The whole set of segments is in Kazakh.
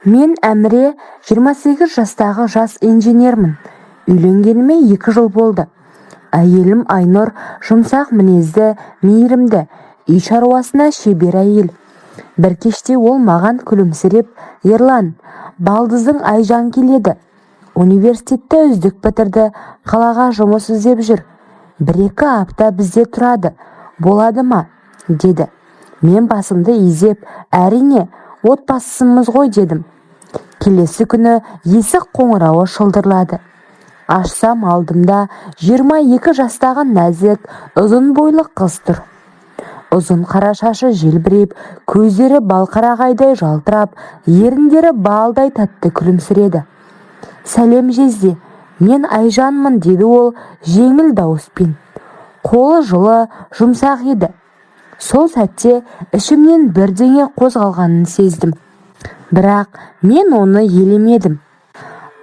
Мен Әміре, 28 жастағы жас инженермін. Үйленгеніме 2 жыл болды. Әйелім Айнұр жұмсақ мінезді, мейірімді, үй шаруасына шебер әйел. Бір кеште ол маған күлімсіреп, «Ерлан, балдыздың Айжан келеді. Университетті үздік бітірді, қалаға жұмыс іздеп жүр. 1-2 апта бізде тұрады. Болады ма?» деді. Мен басымды изеп, «Әрине, отбасымыз ғой» дедім. Келесі күні есік қоңырауы шылдырлады. Ашсам, алдымда 22 жастағы нәзік, ұзын бойлы қыз тұр. Ұзын қара шашы желбіреп, көздері балқарағайдай жалтырап, еріндері балдай тәтті күлімсіреді. «Сәлем жезде, мен Айжанмын» деді ол жеңіл дауыспен. Қолы жылы, жұмсақ еді. Сол сәтте ішімнен бірдеңе қозғалғанын сездім. Бірақ мен оны елемедім.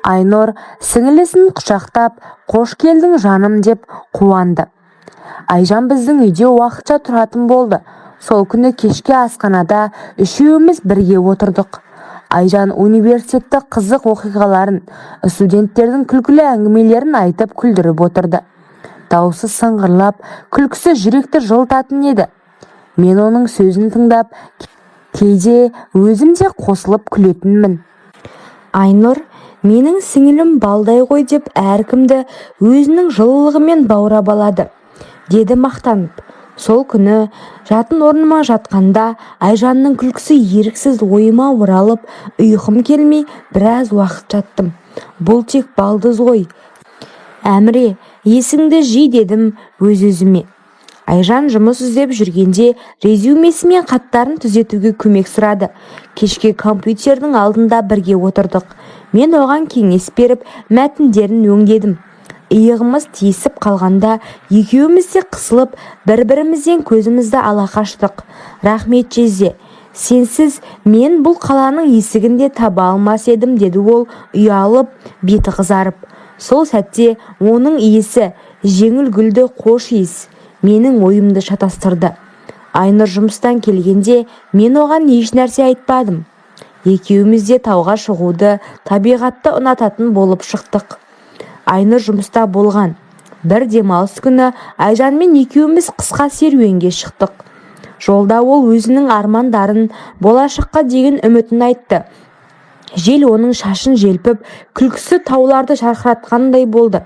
Айнұр сіңілісін құшақтап, «Қош келдің жаным» деп қуанды. Айжан біздің үйде уақытша тұратын болды. Сол күні кешке асханада үшеуміз бірге отырдық. Айжан университетті қызық оқиғаларын, студенттердің күлкілі әңгімелерін айтып күлдіріп отырды. Дауысы сыңғырлап, күлкісі жүректі жылтатын еді. Мен оның сөзін тыңдап, кейде өзім де қосылып күлетінмін. Айнұр, менің сіңілім балдай ғой деп әркімді өзінің жылылығымен баурап алады, деді мақтанып. Сол күні жатын орныма жатқанда Айжанның күлкісі еріксіз ойыма оралып, ұйқым келмей біраз уақыт жаттым. Бұл тек балдыз ғой. «Әміре, есіңді жи» дедім өз-өзіме. Айжан жұмыс іздеп жүргенде резюмесі мен хаттарын түзетуге көмек сұрады. Кешке компьютердің алдында бірге отырдық. Мен оған кеңес беріп, мәтіндерін өңдедім. Иығымыз тиісіп қалғанда екеуміз де қысылып, бір-бірімізден көзімізді ала қаштық. «Рахмет жезде, сенсіз мен бұл қаланың есігінде таба алмас едім» деді ол ұялып, беті қызарып. Сол сәтте оның иісі, жеңіл гүлді қош иіс, менің ойымды шатастырды. Айнұр жұмыстан келгенде мен оған еш нәрсе айтпадым. Екеуміз де тауға шығуды, табиғатты ұнататын болып шықтық. Айнұр жұмыста болған. Бір демалыс күні Айжанмен екеуміз қысқа серуенге шықтық. Жолда ол өзінің армандарын, болашаққа деген үмітін айтты. Жел оның шашын желпіп, күлкісі тауларды жарқыратқандай болды.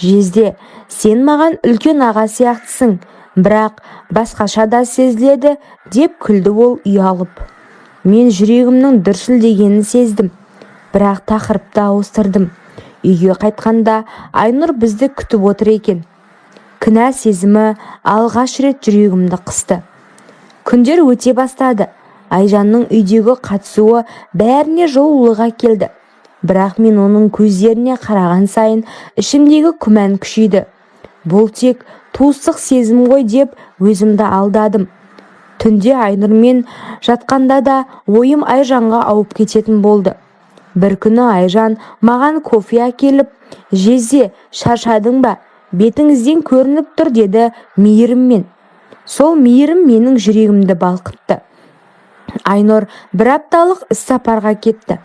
«Жезде, сен маған үлкен аға сияқтысың, бірақ басқаша да сезіледі» деп күлді ол ұялып. Мен жүрегімнің дүрсілдегенін сездім, бірақ тақырыпты ауыстырдым. Үйге қайтқанда Айнұр бізді күтіп отыр екен. Кінә сезімі алғаш рет жүрегімді қысты. Күндер өте бастады. Айжанның үйдегі қатысуы бәріне жылулық әкелді. Бірақ мен оның көздеріне қараған сайын ішімдегі күмән күшейді. Бұл тек туыстық сезім ғой деп өзімді алдадым. Түнде Айнұрмен жатқанда да ойым Айжанға ауып кететін болды. Бір күні Айжан маған кофе әкеліп, «Жезде, шаршадың ба? Бетіңізден көрініп тұр» деді мейіріммен. Сол мейірім менің жүрегімді балқытты. Айнұр бір апталық іссапарға кетті.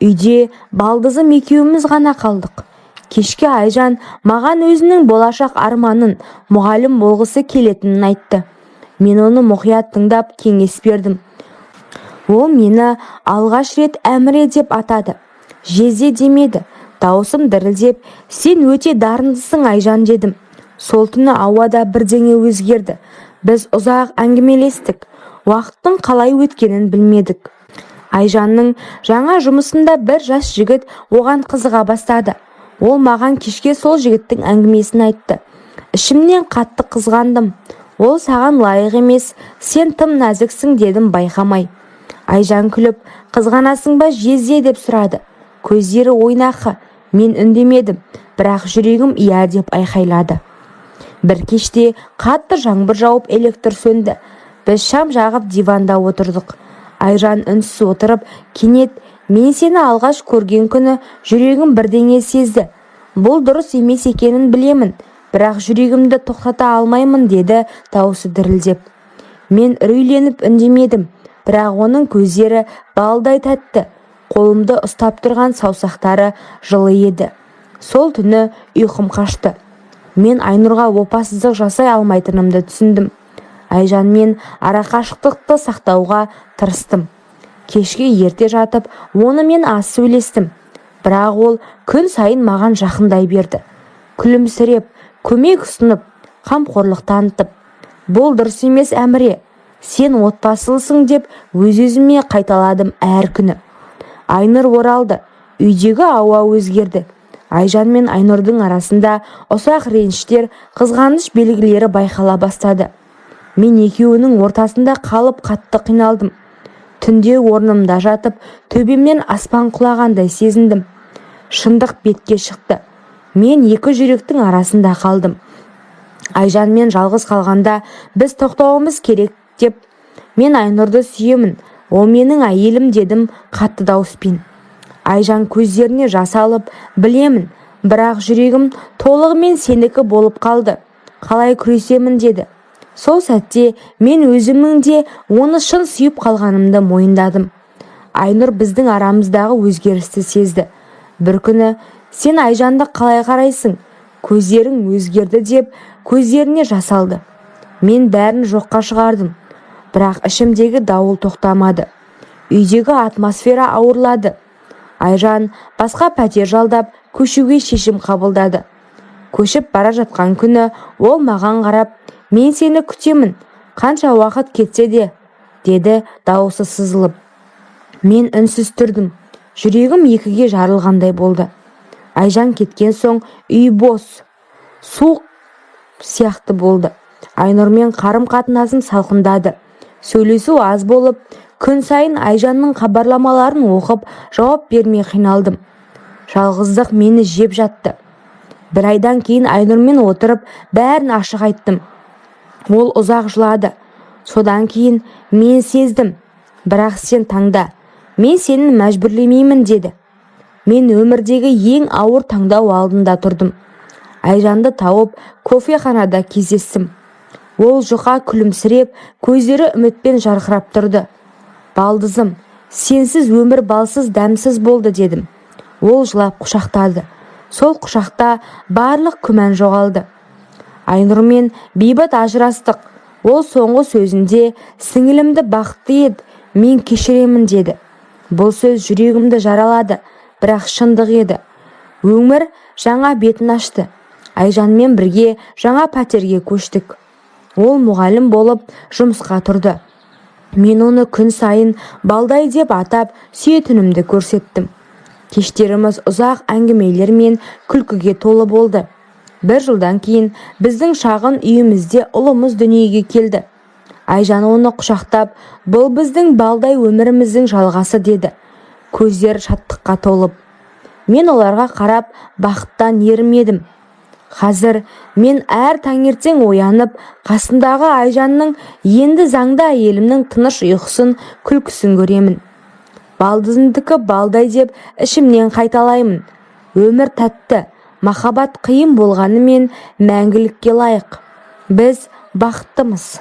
Үйде балдызым екеуміз ғана қалдық. Кешке Айжан маған өзінің болашақ арманын, мұғалім болғысы келетінін айтты. Мен оны мұқият тыңдап кеңес бердім. Ол мені алғаш рет Әміре деп атады. «Жезде» демеді. Дауысым дірілдеп, «Сен өте дарындысың Айжан» дедім. Сол түні ауада бірдеңе өзгерді. Біз ұзақ әңгімелестік. Уақыттың қалай өткенін білмедік. Айжанның жаңа жұмысында бір жас жігіт оған қызыға бастады. Ол маған кешке сол жігіттің әңгімесін айтты. Ішімнен қатты қызғандым. «Ол саған лайық емес, сен тым нәзіксің» дедім байқамай. Айжан күліп, «Қызғанасың ба Жезде» деп сұрады. Көздері ойнақы. Мен үндемедім, бірақ жүрегім «Иә» деп айқайлады. Бір кеште қатты жаңбыр жауып электр сөнді. Біз шам жағып диванда отырдық. Айжан үнсіз отырып, кенет «Мен сені алғаш көрген күні жүрегім бірдеңе сезді. Бұл дұрыс емес екенін білемін, бірақ жүрегімді тоқтата алмаймын» деді дауысы дірілдеп. Мен үрейленіп үндемедім, бірақ оның көздері балдай тәтті. қолымды ұстап тұрған саусақтары жылы еді. Сол түні ұйқым қашты. Мен Айнұрға опасыздық жасай алмайтынымды түсіндім. Айжанмен арақашықтықты сақтауға тырыстым. Кешке ерте жатып, онымен аз сөйлестім. Бірақ ол күн сайын маған жақындай берді. Күлімсіреп, көмек ұсынып, қамқорлық танытып. Бұл дұрыс емес Әміре, сен отбасылысың деп өз-өзіме қайталадым әр күні. Айнұр оралды, үйдегі ауа өзгерді. Айжан мен Айнұрдың арасында ұсақ реніштер, қызғаныш белгілері байқала бастады. Мен екеуінің ортасында қалып қатты қиналдым. Түнде орнымда жатып, төбемнен аспан құлағандай сезіндім. Шындық бетке шықты. Мен екі жүректің арасында қалдым. Айжанмен жалғыз қалғанда біз тоқтауымыз керек деп, мен Айнұрды сүйемін, ол менің әйелім дедім қатты дауыспен. Айжан көздеріне жас алып, білемін, бірақ жүрегім толығымен сенікі болып қалды. Қалай күресемін деді. Сол сәтте мен өзімнің де оны шын сүйіп қалғанымды мойындадым. Айнұр біздің арамыздағы өзгерісті сезді. Бір күні, сен Айжанды қалай қарайсың? Көздерің өзгерді деп, көздеріне жас алды. Мен бәрін жоққа шығардым. Бірақ ішімдегі дауыл тоқтамады. Үйдегі атмосфера ауырлады. Айжан басқа пәтер жалдап, көшуге шешім қабылдады. Көшіп бара жатқан күні ол маған қарап, мен сені күтемін, қанша уақыт кетсе де, деді дауысы сызылып. Мен үнсіз тұрдым. Жүрегім екіге жарылғандай болды. Айжан кеткен соң үй бос, суық сияқты болды. Айнұрмен қарым-қатынасым салқындады. Сөйлесу аз болып, күн сайын Айжанның хабарламаларын оқып, жауап бермей қиналдым. Жалғыздық мені жеп жатты. Бір айдан кейін Айнұрмен отырып, бәрін ашық айттым. Ол ұзақ жылады. Содан кейін мен сездім, бірақ сен таңда, мен сені мәжбүрлемеймін деді. Мен өмірдегі ең ауыр таңдау алдында тұрдым. Айжанды тауып, кофеханада кездестім. Ол жұқа күлімсіреп, көздері үмітпен жарқырап тұрды. Балдызым, сенсіз өмір балсыз, дәмсіз болды дедім. Ол жылап құшақтады. Сол құшақта барлық күмән жоғалды. Айнұрмен бейбіт ажырастық. Ол соңғы сөзінде сіңілімді бақытты ед, мен кешіремін деді. Бұл сөз жүрегімді жаралады, бірақ шындық еді. Өмір жаңа бетін ашты. Айжанмен бірге жаңа пәтерге көштік. Ол мұғалім болып жұмысқа тұрды. Мен оны күн сайын балдай деп атап сүйетінімді көрсеттім. Кештеріміз ұзақ әңгімелер мен күлкіге толы болды. Бір жылдан кейін біздің шағын үйімізде ұлымыз дүниеге келді. Айжан оны құшақтап, бұл біздің балдай өміріміздің жалғасы деді. Көздер шаттыққа толып. Мен оларға қарап бақыттан ерімедім. Қазір мен әр таңертең оянып, қасындағы Айжанның, енді заңды әйелімнің тыныш ұйқысын, күлкісін көремін. Балдызымдікі балдай деп ішімнен қайталаймын. Өмір тәтті, махаббат қиын болғанымен мәңгілікке лайық. Біз бақыттымыз.